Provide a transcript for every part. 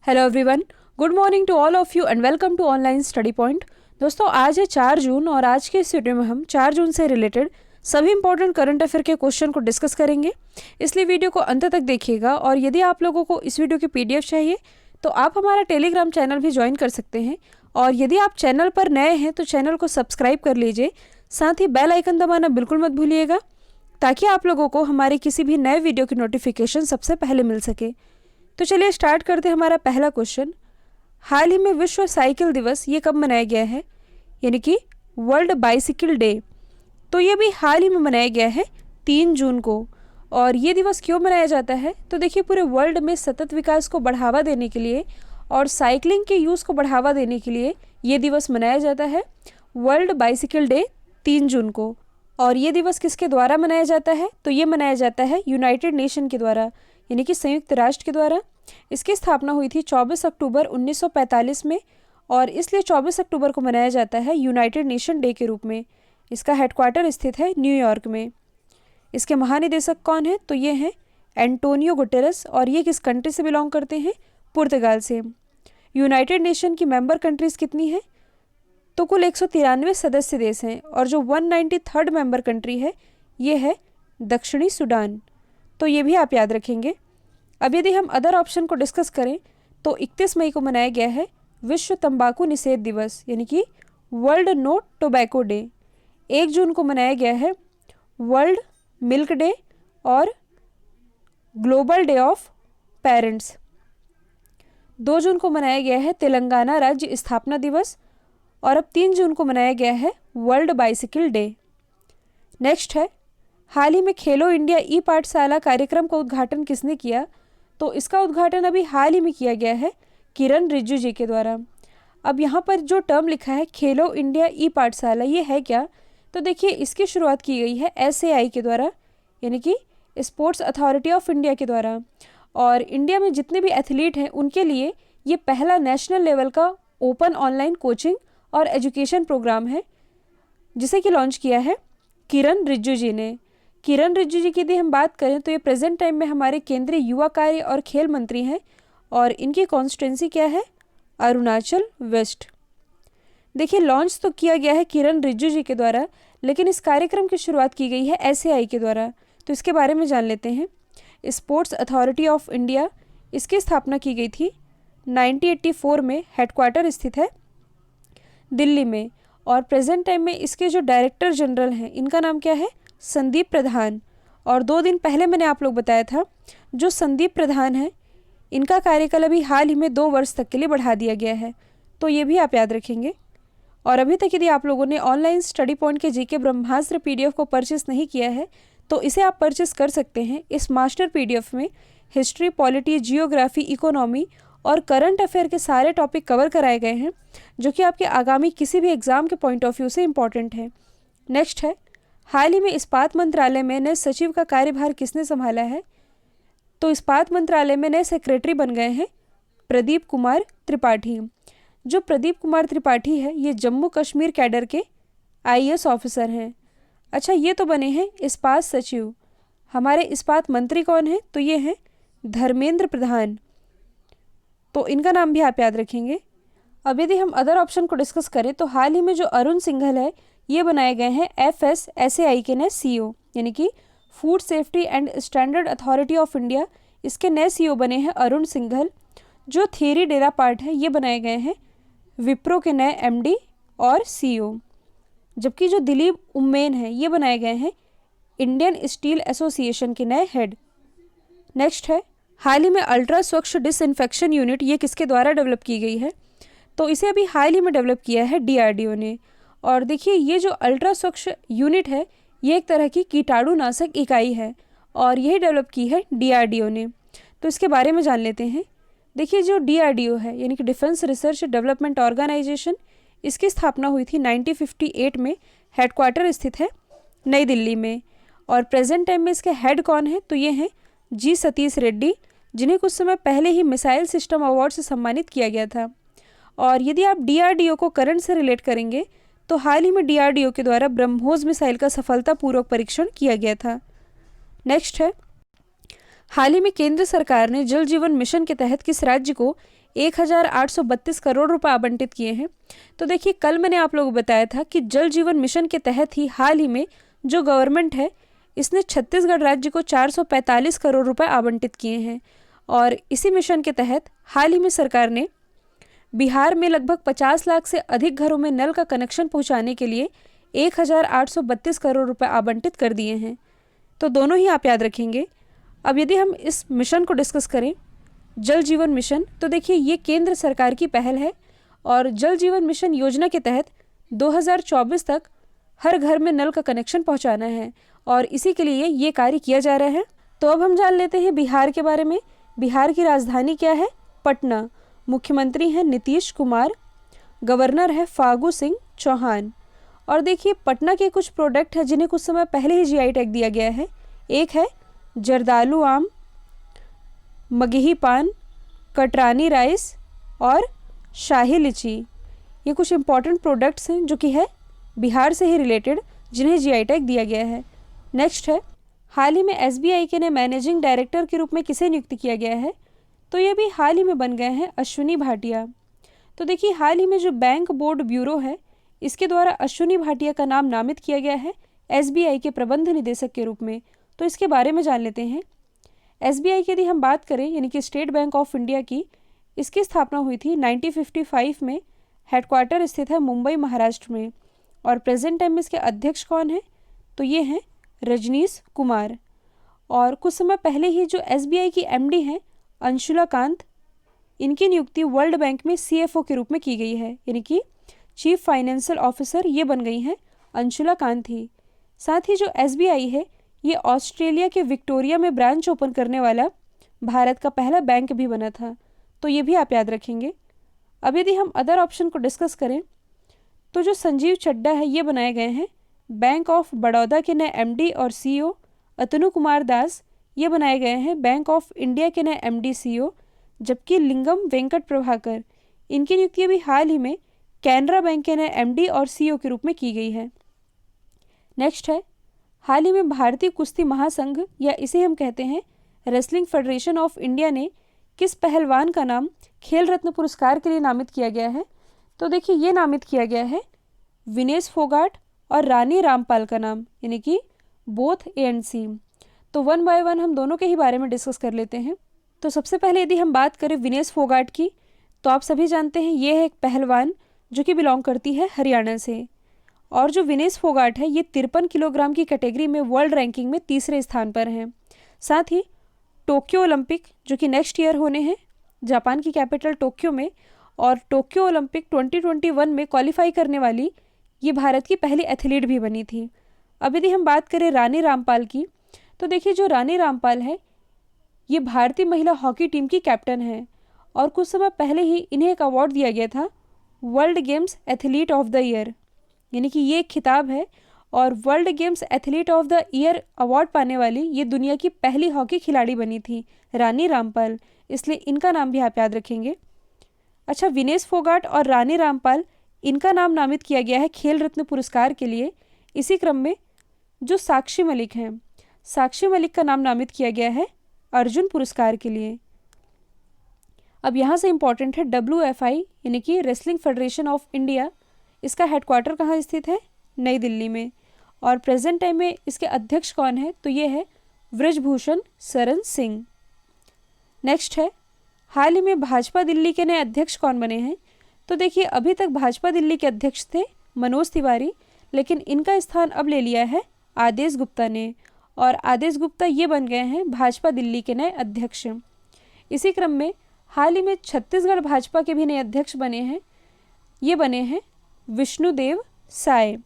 Hello everyone, good morning to all of you and welcome to online study point. दोस्तों, आज है 4 जून और आज के इस वीडियो में हम 4 जून से रिलेटेड सभी इंपॉर्टेंट करंट अफेयर के क्वेश्चन को डिस्कस करेंगे। इसलिए वीडियो को अंत तक देखिएगा और यदि आप लोगों को इस वीडियो की पीडीएफ चाहिए तो आप हमारा टेलीग्राम चैनल भी ज्वाइन कर सकते हैं। और यदि आप चैनल पर नए हैं तो चैनल को सब्सक्राइब कर लीजिए, साथ ही बेल आइकन दबाना बिल्कुल मत भूलिएगा ताकि आप लोगों को हमारे किसी भी नए वीडियो की नोटिफिकेशन सबसे पहले मिल सके। तो चलिए स्टार्ट करते हैं हमारा पहला क्वेश्चन। हाल ही में विश्व साइकिल दिवस ये कब मनाया गया है, यानी कि वर्ल्ड बाइसिकल डे। तो ये भी हाल ही में मनाया गया है 3 जून को। और ये दिवस क्यों मनाया जाता है, तो देखिए पूरे वर्ल्ड में सतत विकास को बढ़ावा देने के लिए और साइकिलिंग के यूज़ को बढ़ावा देने के लिए ये दिवस मनाया जाता है, वर्ल्ड बाइसिकल डे 3 जून को। और ये दिवस किसके द्वारा मनाया जाता है, तो ये मनाया जाता है यूनाइटेड नेशन के द्वारा, यानी कि संयुक्त राष्ट्र के द्वारा। इसकी स्थापना हुई थी 24 अक्टूबर 1945 में और इसलिए 24 अक्टूबर को मनाया जाता है यूनाइटेड नेशन डे के रूप में। इसका हेडक्वार्टर स्थित है न्यूयॉर्क में। इसके महानिदेशक कौन है, तो ये हैं एंटोनियो गुटेरेस और ये किस कंट्री से बिलोंग करते हैं, पुर्तगाल से। यूनाइटेड नेशन की मेंबर कंट्रीज़ कितनी हैं, तो कुल 193 सदस्य देश हैं और जो 193rd मेंबर कंट्री है ये है दक्षिणी सूडान। तो ये भी आप याद रखेंगे। अब यदि हम अदर ऑप्शन को डिस्कस करें तो 31 मई को मनाया गया है विश्व तंबाकू निषेध दिवस, यानी कि वर्ल्ड नो टोबैको डे। 1 जून को मनाया गया है वर्ल्ड मिल्क डे और ग्लोबल डे ऑफ पेरेंट्स। 2 जून को मनाया गया है तेलंगाना राज्य स्थापना दिवस और अब 3 जून को मनाया गया है वर्ल्ड बाइसिकल डे। नेक्स्ट है, हाल ही में खेलो इंडिया ई पाठशाला कार्यक्रम का उद्घाटन किसने किया, तो इसका उद्घाटन अभी हाल ही में किया गया है किरण रिजिजू जी के द्वारा। अब यहाँ पर जो टर्म लिखा है खेलो इंडिया ई पाठशाला, ये है क्या, तो देखिए इसकी शुरुआत की गई है SAI के द्वारा, यानी कि स्पोर्ट्स अथॉरिटी ऑफ इंडिया के द्वारा। और इंडिया में जितने भी एथलीट हैं उनके लिए ये पहला नेशनल लेवल का ओपन ऑनलाइन कोचिंग और एजुकेशन प्रोग्राम है जिसे कि लॉन्च किया है किरण रिजिजू जी ने। किरण रिजिजू जी की यदि हम बात करें तो ये प्रेजेंट टाइम में हमारे केंद्रीय युवा कार्य और खेल मंत्री हैं और इनकी कॉन्स्टिट्यूंसी क्या है, अरुणाचल वेस्ट। देखिए लॉन्च तो किया गया है किरण रिजिजू जी के द्वारा, लेकिन इस कार्यक्रम की शुरुआत की गई है SAI के द्वारा। तो इसके बारे में जान लेते हैं। स्पोर्ट्स अथॉरिटी ऑफ इंडिया, इसकी स्थापना की गई थी 1984 में, हेडक्वार्टर स्थित है दिल्ली में। और प्रेजेंट टाइम में इसके जो डायरेक्टर जनरल हैं इनका नाम क्या है, संदीप प्रधान। और 2 दिन पहले मैंने आप लोग बताया था जो संदीप प्रधान है इनका कार्यकाल अभी हाल ही में 2 वर्ष तक के लिए बढ़ा दिया गया है। तो ये भी आप याद रखेंगे। और अभी तक यदि आप लोगों ने ऑनलाइन स्टडी पॉइंट के GK ब्रह्मास्त्र PDF को परचेस नहीं किया है तो इसे आप परचेस कर सकते हैं। इस मास्टर PDF में हिस्ट्री, पॉलिटी, जियोग्राफी, इकोनॉमी और करंट अफेयर के सारे टॉपिक कवर कराए गए हैं जो कि आपके आगामी किसी भी एग्जाम के पॉइंट ऑफ व्यू से इम्पॉर्टेंट है। नेक्स्ट है, हाल ही में इस्पात मंत्रालय में नए सचिव का कार्यभार किसने संभाला है, तो इस्पात मंत्रालय में नए सेक्रेटरी बन गए हैं प्रदीप कुमार त्रिपाठी। जो प्रदीप कुमार त्रिपाठी है ये जम्मू कश्मीर कैडर के IAS ऑफिसर हैं। अच्छा, ये तो बने हैं इस्पात सचिव। हमारे इस्पात मंत्री कौन है, तो ये हैं धर्मेंद्र प्रधान। तो इनका नाम भी आप याद रखेंगे। अब यदि हम अदर ऑप्शन को डिस्कस करें तो हाल ही में जो अरुण सिंघल है ये बनाए गए हैं FSSAI के नए CEO, यानी कि food safety and standard authority of India. इसके नए CEO बने हैं अरुण सिंघल। जो थियरी डेरा पार्ट है ये बनाए गए हैं विप्रो के नए MD और CEO। जबकि जो दिलीप उम्मेन है ये बनाए गए हैं इंडियन स्टील एसोसिएशन के नए हेड। नेक्स्ट है, हाल ही में अल्ट्रा स्वच्छ डिसइंफेक्शन यूनिट ये किसके द्वारा डेवलप की गई है, तो इसे अभी हाल ही में डेवलप किया है DRDO ने। और देखिए ये जो अल्ट्रा स्वच्छ यूनिट है ये एक तरह की कीटाणुनाशक इकाई है और यही डेवलप की है DRDO ने। तो इसके बारे में जान लेते हैं। देखिए जो DRDO है यानी कि डिफेंस रिसर्च डेवलपमेंट ऑर्गेनाइजेशन, इसकी स्थापना हुई थी 1958 में, हेडक्वार्टर स्थित है नई दिल्ली में। और प्रेजेंट टाइम में इसके हेड कौन है, तो ये हैं G सतीश रेड्डी, जिन्हें कुछ समय पहले ही मिसाइल सिस्टम अवार्ड से सम्मानित किया गया था। और यदि आप DRDO को करंट से रिलेट करेंगे तो हाल ही में DRDO के द्वारा ब्रह्मोस मिसाइल का सफलतापूर्वक परीक्षण किया गया था। नेक्स्ट है, हाल ही में केंद्र सरकार ने जल जीवन मिशन के तहत किस राज्य को 1832 करोड़ रुपए आवंटित किए हैं। तो देखिए, कल मैंने आप लोगों को बताया था कि जल जीवन मिशन के तहत ही हाल ही में जो गवर्नमेंट है इसने छत्तीसगढ़ राज्य को 445 करोड़ रुपए आवंटित किए हैं। और इसी मिशन के तहत हाल ही में सरकार ने बिहार में लगभग 50 लाख से अधिक घरों में नल का कनेक्शन पहुंचाने के लिए 1832 करोड़ रुपए आवंटित कर दिए हैं। तो दोनों ही आप याद रखेंगे। अब यदि हम इस मिशन को डिस्कस करें, जल जीवन मिशन, तो देखिए ये केंद्र सरकार की पहल है और जल जीवन मिशन योजना के तहत 2024 तक हर घर में नल का कनेक्शन पहुंचाना है और इसी के लिए ये कार्य किया जा रहा है। तो अब हम जान लेते हैं बिहार के बारे में। बिहार की राजधानी क्या है? पटना। मुख्यमंत्री हैं नीतीश कुमार, गवर्नर है फागू सिंह चौहान। और देखिए, पटना के कुछ प्रोडक्ट हैं जिन्हें कुछ समय पहले ही जीआई टैग दिया गया है। एक है जर्दालू आम, मगही पान, कटरानी राइस और शाही लीची। ये कुछ इंपॉर्टेंट प्रोडक्ट्स हैं जो कि है बिहार से ही रिलेटेड, जिन्हें जीआई टैग दिया गया है। नेक्स्ट है, हाल ही में एसबीआई के ने मैनेजिंग डायरेक्टर के रूप में किसे नियुक्त किया गया है? तो ये भी हाल ही में बन गए हैं अश्विनी भाटिया। तो देखिए, हाल ही में जो बैंक बोर्ड ब्यूरो है इसके द्वारा अश्विनी भाटिया का नाम नामित किया गया है एसबीआई के प्रबंध निदेशक के रूप में। तो इसके बारे में जान लेते हैं। एसबीआई की यदि हम बात करें, यानी कि स्टेट बैंक ऑफ इंडिया की, इसकी स्थापना हुई थी 1955 में। हेडक्वार्टर स्थित है मुंबई, महाराष्ट्र में। और प्रेजेंट टाइम में इसके अध्यक्ष कौन है? तो ये हैं रजनीश कुमार। और कुछ समय पहले ही जो एसबीआई की एमडी हैं अंशुला कांत, इनकी नियुक्ति वर्ल्ड बैंक में सीएफओ के रूप में की गई है, यानी कि चीफ फाइनेंशियल ऑफिसर ये बन गई हैं अंशुला कांत ही। साथ ही जो एसबीआई है ये ऑस्ट्रेलिया के विक्टोरिया में ब्रांच ओपन करने वाला भारत का पहला बैंक भी बना था। तो ये भी आप याद रखेंगे। अब यदि हम अदर ऑप्शन को डिस्कस करें, तो जो संजीव चड्डा है ये बनाए गए हैं बैंक ऑफ बड़ौदा के नए एमडी और सीईओ। अतनु कुमार दास ये बनाए गए हैं बैंक ऑफ इंडिया के नए एमडी सीईओ। जबकि लिंगम वेंकट प्रभाकर, इनकी नियुक्ति भी हाल ही में कैनरा बैंक के नए एमडी और सीईओ के रूप में की गई है। नेक्स्ट है, हाल ही में भारतीय कुश्ती महासंघ, या इसे हम कहते हैं रेसलिंग फेडरेशन ऑफ इंडिया, ने किस पहलवान का नाम खेल रत्न पुरस्कार के लिए नामित किया गया है? तो देखिए, ये नामित किया गया है विनेश फोगाट और रानी रामपाल का नाम, यानी कि बोथ ए एंड सी। तो वन बाय वन हम दोनों के ही बारे में डिस्कस कर लेते हैं। तो सबसे पहले यदि हम बात करें विनेश फोगाट की, तो आप सभी जानते हैं ये है एक पहलवान जो कि बिलोंग करती है हरियाणा से। और जो विनेश फोगाट है ये 53 किलोग्राम की कैटेगरी में वर्ल्ड रैंकिंग में तीसरे स्थान पर हैं। साथ ही टोक्यो ओलंपिक जो कि नेक्स्ट ईयर होने हैं जापान की कैपिटल टोक्यो में, और टोक्यो ओलंपिक 2021 में क्वालिफाई करने वाली ये भारत की पहली एथलीट भी बनी थी। अब यदि हम बात करें रानी रामपाल की, तो देखिए जो रानी रामपाल है ये भारतीय महिला हॉकी टीम की कैप्टन है और कुछ समय पहले ही इन्हें एक अवार्ड दिया गया था world games athlete of the year, यानी कि ये एक खिताब है और world games athlete of the year award पाने वाली ये दुनिया की पहली हॉकी खिलाड़ी बनी थी रानी रामपाल, इसलिए इनका नाम भी आप याद रखेंगे। अच्छा, विनेश फोगाट और रानी रामपाल इनका नाम नामित किया गया है खेल रत्न पुरस्कार के लिए। इसी क्रम में जो साक्षी मलिक हैं, साक्षी मलिक का नाम नामित किया गया है अर्जुन पुरस्कार के लिए। अब यहाँ से इम्पॉर्टेंट है WFI यानी कि रेसलिंग फेडरेशन ऑफ इंडिया, इसका हेडक्वार्टर कहाँ स्थित है? नई दिल्ली में। और प्रेजेंट टाइम में इसके अध्यक्ष कौन है? तो ये है वृजभूषण शरण सिंह। नेक्स्ट है, हाल ही में भाजपा दिल्ली के नए अध्यक्ष कौन बने हैं? तो देखिए अभी तक भाजपा दिल्ली के अध्यक्ष थे मनोज तिवारी, लेकिन इनका स्थान अब ले लिया है आदेश गुप्ता ने, और आदेश गुप्ता ये बन गए हैं भाजपा दिल्ली के नए अध्यक्ष। इसी क्रम में हाल ही में छत्तीसगढ़ भाजपा के भी नए अध्यक्ष बने हैं, ये बने हैं विष्णुदेव साय,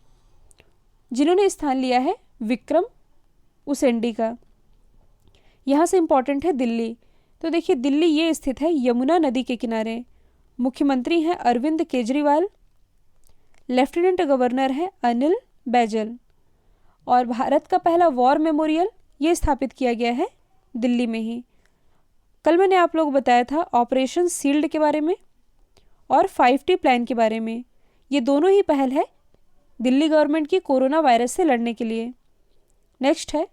जिन्होंने स्थान लिया है विक्रम उसेंडी का। यहाँ से इम्पॉर्टेंट है दिल्ली, तो देखिए दिल्ली ये स्थित है यमुना नदी के किनारे। मुख्यमंत्री हैं अरविंद केजरीवाल, लेफ्टिनेंट गवर्नर है अनिल बैजल, और भारत का पहला वॉर मेमोरियल ये स्थापित किया गया है दिल्ली में ही। कल मैंने आप लोगों को बताया था ऑपरेशन सील्ड के बारे में और 5T प्लान के बारे में। ये दोनों ही पहल है दिल्ली गवर्नमेंट की कोरोना वायरस से लड़ने के लिए। नेक्स्ट है,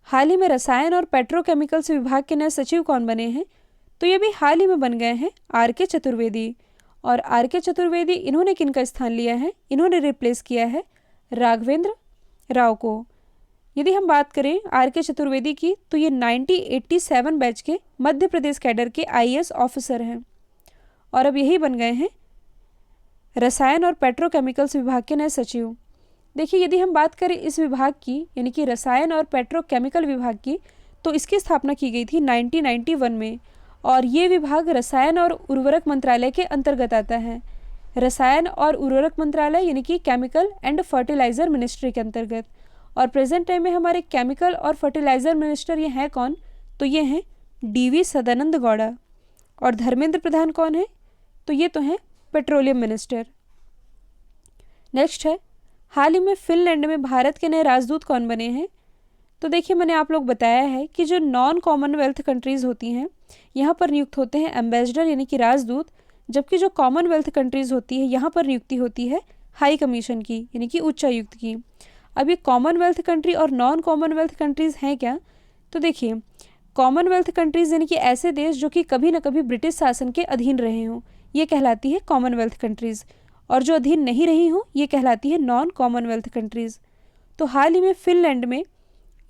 हाल ही में रसायन और पेट्रोकेमिकल्स विभाग के नए सचिव कौन बने हैं? तो ये भी हाल ही में बन गए हैं आर के चतुर्वेदी। और आर के चतुर्वेदी इन्होंने किनका स्थान लिया है? इन्होंने रिप्लेस किया है राघवेंद्र राव को। यदि हम बात करें आर के चतुर्वेदी की, तो ये 1987 बैच के मध्य प्रदेश कैडर के आईएएस ऑफिसर हैं और अब यही बन गए हैं रसायन और पेट्रोकेमिकल्स विभाग के नए सचिव। देखिए, यदि हम बात करें इस विभाग की, यानी कि रसायन और पेट्रोकेमिकल विभाग की, तो इसकी स्थापना की गई थी 1991 में और ये विभाग रसायन और उर्वरक मंत्रालय के अंतर्गत आता है। रसायन और उर्वरक मंत्रालय यानी कि केमिकल एंड फर्टिलाइज़र मिनिस्ट्री के अंतर्गत। और प्रेजेंट टाइम में हमारे केमिकल और फर्टिलाइज़र मिनिस्टर ये हैं कौन? तो ये हैं डीवी सदानंद गौड़ा। और धर्मेंद्र प्रधान कौन है? तो ये तो हैं पेट्रोलियम मिनिस्टर। नेक्स्ट है, हाल ही में फिनलैंड में भारत के नए राजदूत कौन बने हैं? तो देखिए, मैंने आप लोग बताया है कि जो नॉन कॉमनवेल्थ कंट्रीज़ होती हैं यहाँ पर नियुक्त होते हैं एम्बेसडर यानी कि राजदूत, जबकि जो कॉमनवेल्थ कंट्रीज़ होती है यहाँ पर नियुक्ति होती है हाई कमीशन की यानी कि उच्चायुक्त की। अब ये कॉमनवेल्थ कंट्री और नॉन कॉमनवेल्थ कंट्रीज़ हैं क्या? तो देखिए, कॉमनवेल्थ कंट्रीज़ यानी कि ऐसे देश जो कि कभी न कभी ब्रिटिश शासन के अधीन रहे हों, ये कहलाती है कॉमनवेल्थ कंट्रीज़, और जो अधीन नहीं रही हों ये कहलाती है नॉन कॉमनवेल्थ कंट्रीज़। तो हाल ही में फिनलैंड में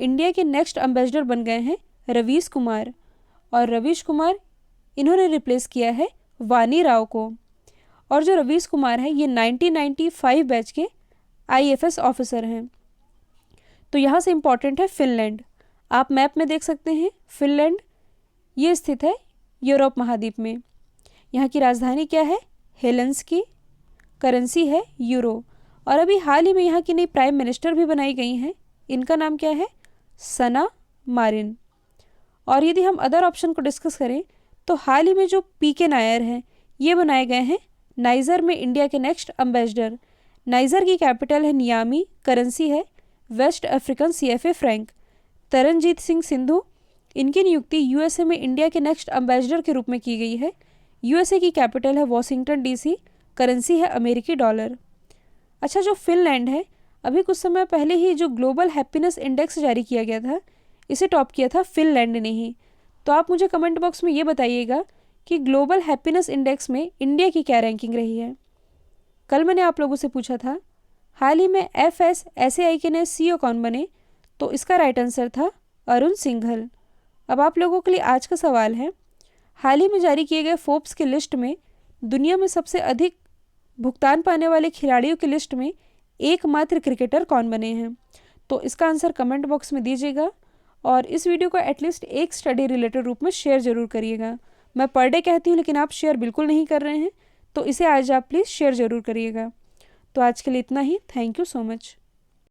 इंडिया के नेक्स्ट एम्बेसडर बन गए हैं रवीश कुमार, और रवीश कुमार इन्होंने रिप्लेस किया है वानी राव को। और जो रवीश कुमार हैं ये 1995 बैच के आईएफएस ऑफिसर हैं। तो यहाँ से इम्पॉर्टेंट है फिनलैंड। आप मैप में देख सकते हैं फिनलैंड ये स्थित है यूरोप महाद्वीप में। यहाँ की राजधानी क्या है? हेलेंस्की। करेंसी है यूरो। और अभी हाल ही में यहाँ की नई प्राइम मिनिस्टर भी बनाई गई हैं। इनका नाम क्या है? सना मारिन। और यदि हम अदर ऑप्शन को डिस्कस करें तो हाल ही में जो पीके नायर हैं ये बनाए गए हैं नाइजर में इंडिया के नेक्स्ट एम्बेसडर। नाइजर की कैपिटल है नियामी। करेंसी है West African CFA franc. Taranjit Singh Sandhu, इनकी नियुक्ति यूएसए में इंडिया के नेक्स्ट एम्बेसडर के रूप में की गई है। यूएसए की कैपिटल है वॉशिंगटन डीसी। करेंसी है अमेरिकी डॉलर। अच्छा, जो फिनलैंड है, अभी कुछ समय पहले ही जो ग्लोबल हैप्पीनेस इंडेक्स जारी किया गया था, इसे टॉप किया था फिनलैंड ने ही। तो आप मुझे कमेंट बॉक्स में ये बताइएगा कि ग्लोबल हैप्पीनेस इंडेक्स में इंडिया की क्या रैंकिंग रही है। कल मैंने आप लोगों से पूछा था हाल ही में FSSAI के नए CEO कौन बने, तो इसका राइट आंसर था अरुण सिंघल। अब आप लोगों के लिए आज का सवाल है, हाल ही में जारी किए गए फोर्ब्स की लिस्ट में दुनिया में सबसे अधिक भुगतान पाने वाले खिलाड़ियों की लिस्ट में एकमात्र क्रिकेटर कौन बने हैं? तो इसका आंसर कमेंट बॉक्स में दीजिएगा और इस वीडियो को एटलीस्ट एक स्टडी रिलेटेड रूप में शेयर ज़रूर करिएगा। मैं पर डे कहती हूँ लेकिन आप शेयर बिल्कुल नहीं कर रहे हैं, तो इसे आज आप प्लीज़ शेयर ज़रूर करिएगा। तो आज के लिए इतना ही। Thank you so much.